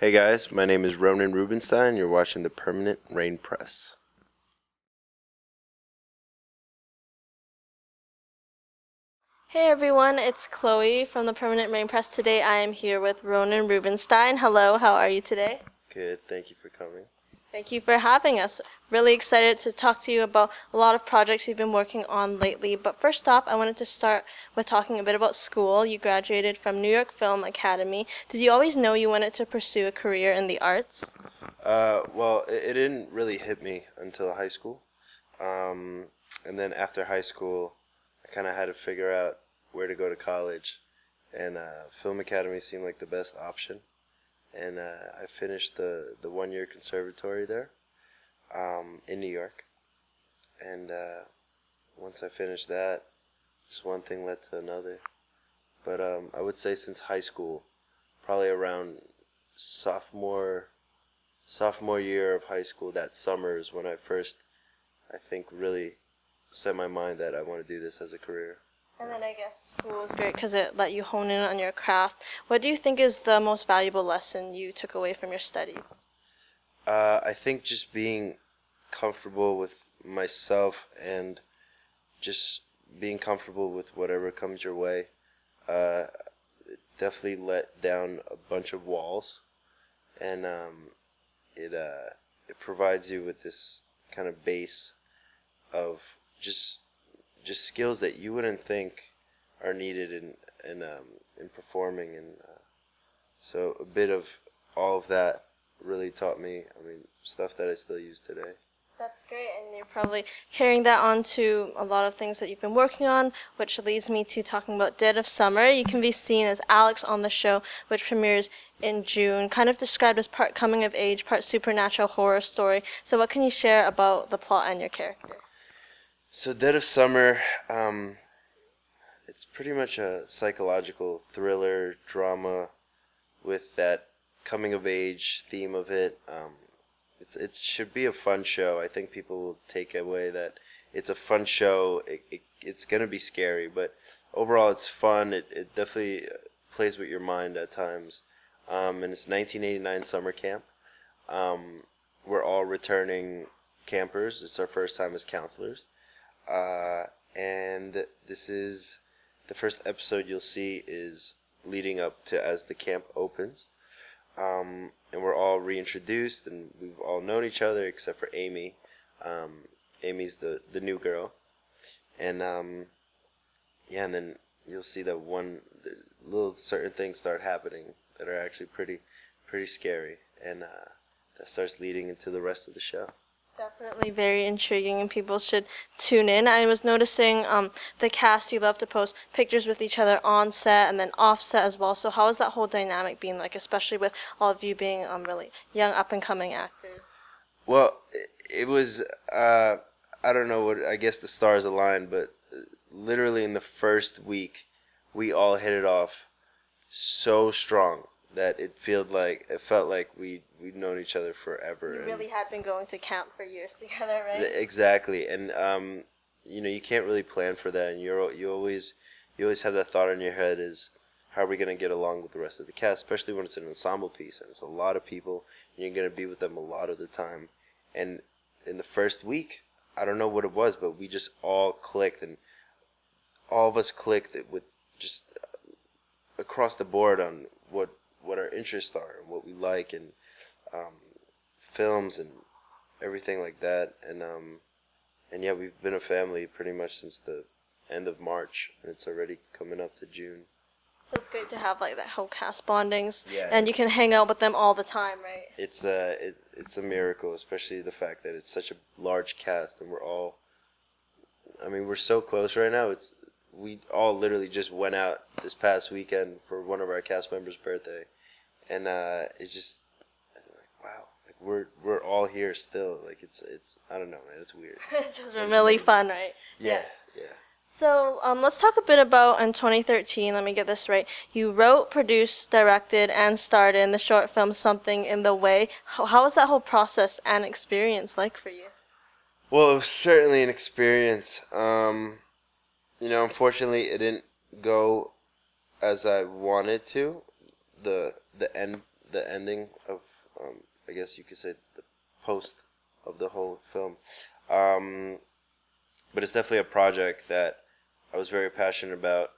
Hey guys, my name is Ronen Rubinstein. You're watching the Permanent Rain Press. Hey everyone, it's Chloe from the Permanent Rain Press. Today I am here with Ronen Rubinstein. Hello, how are you today? Good, thank you for coming. Thank you for having us. Really excited to talk to you about a lot of projects you've been working on lately. But first off, I wanted to start with talking a bit about school. You graduated from New York Film Academy. Did you always know you wanted to pursue a career in the arts? It didn't really hit me until high school. And then after high school, I kind of had to figure out where to go to college. And Film Academy seemed like the best option. And I finished the 1-year conservatory there in New York. And once I finished that, just one thing led to another. But I would say since high school, probably around sophomore year of high school, that summer is when I first, I think, really set my mind that I want to do this as a career. And then I guess school was great because it let you hone in on your craft. What do you think is the most valuable lesson you took away from your studies? I think just being comfortable with myself and just being comfortable with whatever comes your way. It definitely let down a bunch of walls, and it provides you with this kind of base of just skills that you wouldn't think are needed in performing, and so a bit of all of that really taught me, stuff that I still use today. That's great, and you're probably carrying that on to a lot of things that you've been working on, which leads me to talking about Dead of Summer. You can be seen as Alex on the show, which premieres in June, kind of described as part coming of age, part supernatural horror story. So what can you share about the plot and your character? So Dead of Summer, it's pretty much a psychological thriller drama with that coming of age theme of it. It should be a fun show. I think people will take away that it's a fun show. It's going to be scary, but overall it's fun. It definitely plays with your mind at times. And it's 1989 summer camp. We're all returning campers. It's our first time as counselors. And this is the first episode you'll see is leading up to as the camp opens. And we're all reintroduced, and we've all known each other except for Amy. Amy's the new girl, and and then you'll see that the little certain things start happening that are actually pretty scary, and that starts leading into the rest of the show. Definitely very intriguing, and people should tune in. I was noticing the cast, you love to post pictures with each other on set and then off set as well. So how has that whole dynamic been like, especially with all of you being really young, up-and-coming actors? Well, it was, I don't know what, I guess the stars aligned, but literally in the first week, we all hit it off so strong that it felt like we'd known each other forever. You really had been going to camp for years together, right? Exactly, and you can't really plan for that, and you always have that thought in your head is how are we going to get along with the rest of the cast, especially when it's an ensemble piece and it's a lot of people and you're going to be with them a lot of the time. And in the first week, I don't know what it was, but we just all clicked, and all of us clicked with just across the board on what our interests are and what we like, and films and everything like that, and yeah, we've been a family pretty much since the end of March, and it's already coming up to June. So it's great to have like that whole cast bondings, Yeah, and you can hang out with them all the time, right? It's a miracle, especially the fact that it's such a large cast, and we're so close right now. We all literally just went out this past weekend for one of our cast members' birthday, and it's just like, wow, like we're all here still. Like it's I don't know, man, it's weird. It's just really fun, right? Yeah. So let's talk a bit about in 2013. Let me get this right. You wrote, produced, directed, and starred in the short film Something in the Way. How was that whole process and experience like for you? Well, it was certainly an experience. Unfortunately, it didn't go as I wanted to. The the ending of I guess you could say the post of the whole film. But it's definitely a project that I was very passionate about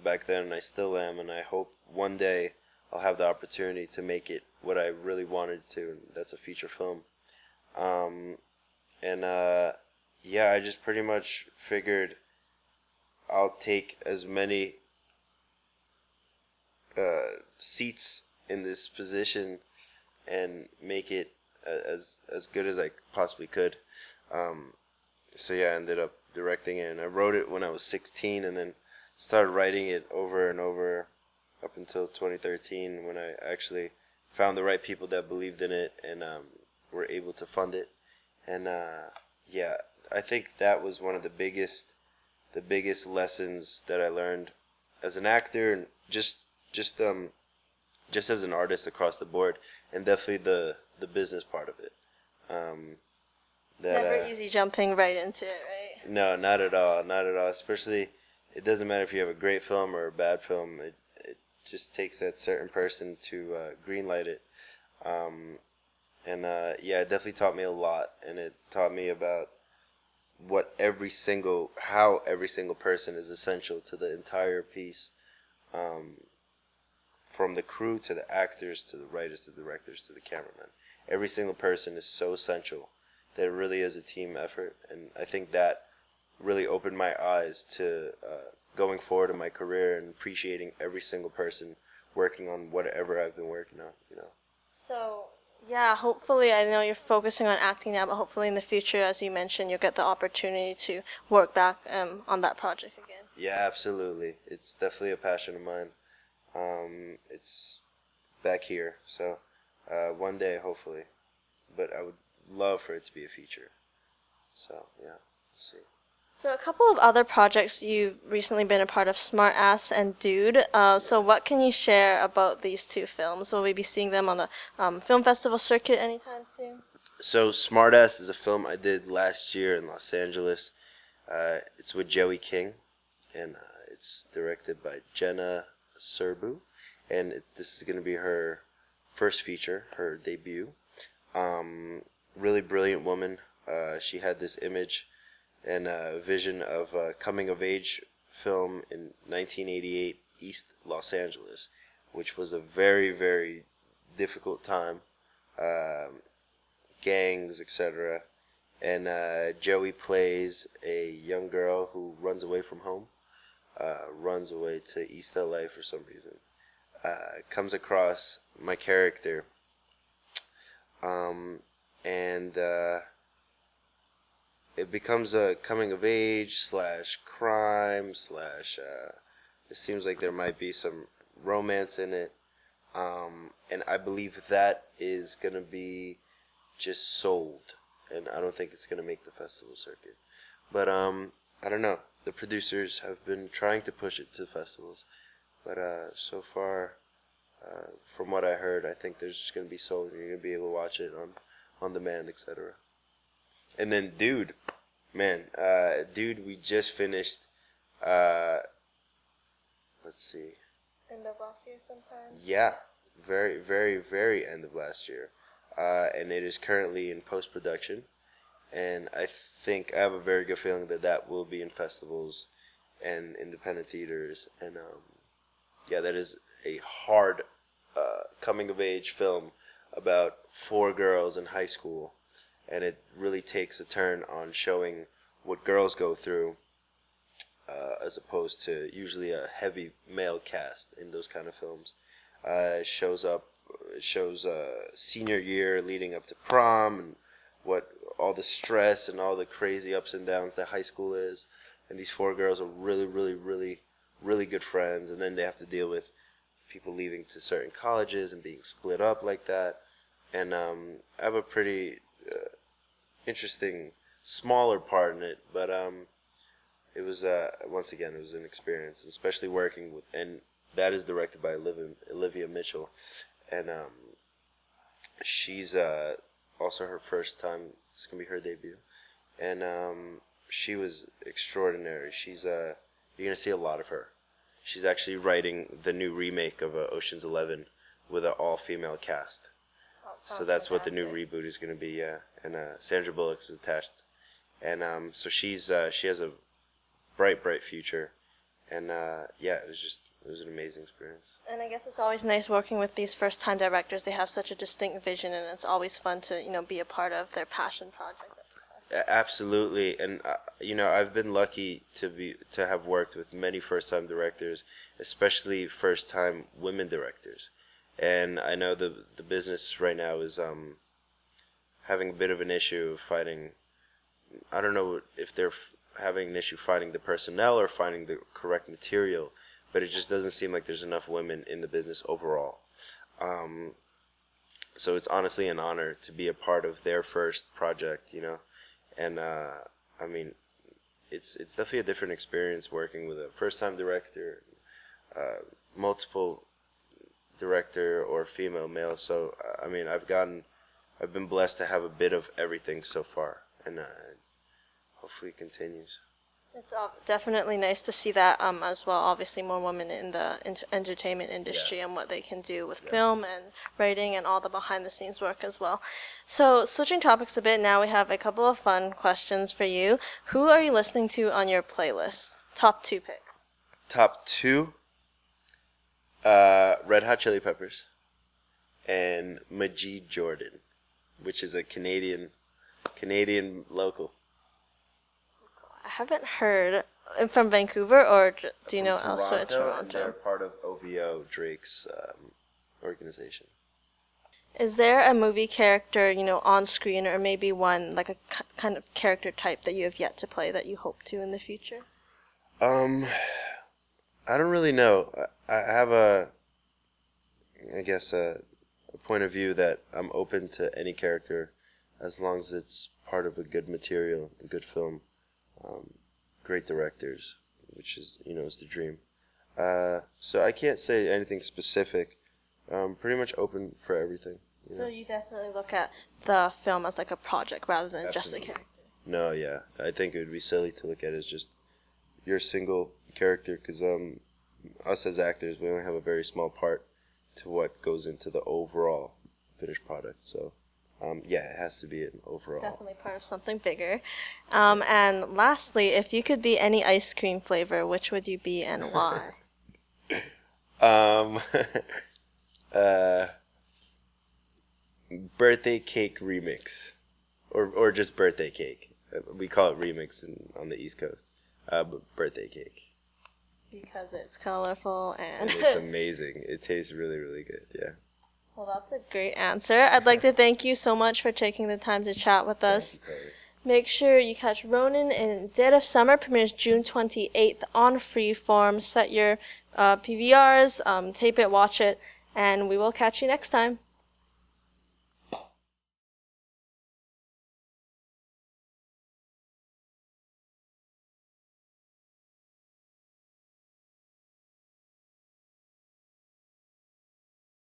back then, and I still am, and I hope one day I'll have the opportunity to make it what I really wanted to, and that's a feature film. And yeah, I just pretty much figured I'll take as many seats in this position and make it as good as I possibly could. So yeah, I ended up directing it, and I wrote it when I was 16, and then started writing it over and over up until 2013 when I actually found the right people that believed in it and were able to fund it. And yeah, I think that was one of the biggest lessons that I learned as an actor, and just as an artist across the board, and definitely the business part of it. Never easy jumping right into it, right? No, not at all, not at all. Especially, it doesn't matter if you have a great film or a bad film. It just takes that certain person to greenlight it. And yeah, it definitely taught me a lot, and it taught me about how every single person is essential to the entire piece, from the crew to the actors to the writers to the directors to the cameramen. Every single person is so essential that it really is a team effort, and I think that really opened my eyes to going forward in my career and appreciating every single person working on whatever I've been working on. So, yeah, hopefully, I know you're focusing on acting now, but hopefully in the future, as you mentioned, you'll get the opportunity to work back on that project again. Yeah, absolutely. It's definitely a passion of mine. It's back here, so one day, hopefully. But I would love for it to be a feature. So, yeah, we'll see. So a couple of other projects you've recently been a part of, Smartass and Dude. So what can you share about these two films? Will we be seeing them on the film festival circuit anytime soon? So Smartass is a film I did last year in Los Angeles. It's with Joey King, and it's directed by Jenna Serbu, and this is going to be her first feature, her debut. Really brilliant woman. She had this image and vision of a coming-of-age film in 1988 East Los Angeles, which was a very, very difficult time, gangs, etc. And Joey plays a young girl who runs away from home, runs away to East LA for some reason, comes across my character, and it becomes a coming of age / crime / it seems like there might be some romance in it, and I believe that is going to be just sold, and I don't think it's going to make the festival circuit. But I don't know. The producers have been trying to push it to festivals, but so far, from what I heard, I think there's just going to be sold, and you're going to be able to watch it on demand, etc. And then Dude, man, Dude, we just finished, let's see. End of last year sometime? Yeah, very, very, very end of last year. And it is currently in post-production. And I think, I have a very good feeling that will be in festivals and independent theaters. And yeah, that is a hard coming-of-age film about 4 girls in high school. And it really takes a turn on showing what girls go through, as opposed to usually a heavy male cast in those kind of films. It shows senior year leading up to prom, and what all the stress and all the crazy ups and downs that high school is. And these 4 girls are really, really, really, really good friends, and then they have to deal with people leaving to certain colleges and being split up like that. And I have a pretty interesting smaller part in it, but it was once again, it was an experience, and especially working with, and that is directed by Olivia Mitchell, and she's also her first time. It's gonna be her debut, and she was extraordinary. She's you're gonna see a lot of her. She's actually writing the new remake of Ocean's 11 with an all-female cast. So that's what the new reboot is going to be, yeah. And Sandra Bullock is attached. And so she has a bright future. And yeah, it was an amazing experience. And I guess it's always nice working with these first-time directors. They have such a distinct vision, and it's always fun to, be a part of their passion project. Absolutely, and I've been lucky to have worked with many first-time directors, especially first-time women directors. And I know the business right now is having a bit of an issue of finding. I don't know if they're having an issue finding the personnel or finding the correct material, but it just doesn't seem like there's enough women in the business overall. So it's honestly an honor to be a part of their first project, And I mean, it's definitely a different experience working with a first-time director, multiple director or female, male. So I mean, I've been blessed to have a bit of everything so far, and hopefully it continues. It's definitely nice to see that as well. Obviously, more women in the entertainment industry and what they can do with film and writing and all the behind-the-scenes work as well. So, switching topics a bit, now we have a couple of fun questions for you. Who are you listening to on your playlist? Top 2 picks. Top 2? Red Hot Chili Peppers and Majid Jordan, which is a Canadian local. I haven't heard. From Vancouver, or do you know elsewhere? Toronto. They're part of OVO, Drake's organization. Is there a movie character, on screen, or maybe one, like a kind of character type that you have yet to play that you hope to in the future? I don't really know. I have a point of view that I'm open to any character as long as it's part of a good material, a good film. Great directors, which is is the dream. So I can't say anything specific. Pretty much open for everything. So you definitely look at the film as like a project rather than Absolutely. Just a character. No, yeah, I think it would be silly to look at it as just your single character, because us as actors, we only have a very small part to what goes into the overall finished product. So. Yeah, it has to be an overall. Definitely part of something bigger. And lastly, if you could be any ice cream flavor, which would you be and why? Birthday cake remix, or just birthday cake. We call it remix on the East Coast. But birthday cake. Because it's colorful and it's amazing. It tastes really, really good. Yeah. Well, that's a great answer. I'd like to thank you so much for taking the time to chat with us. Make sure you catch Ronen in Dead of Summer, premieres June 28th on Freeform. Set your PVRs, tape it, watch it, and we will catch you next time.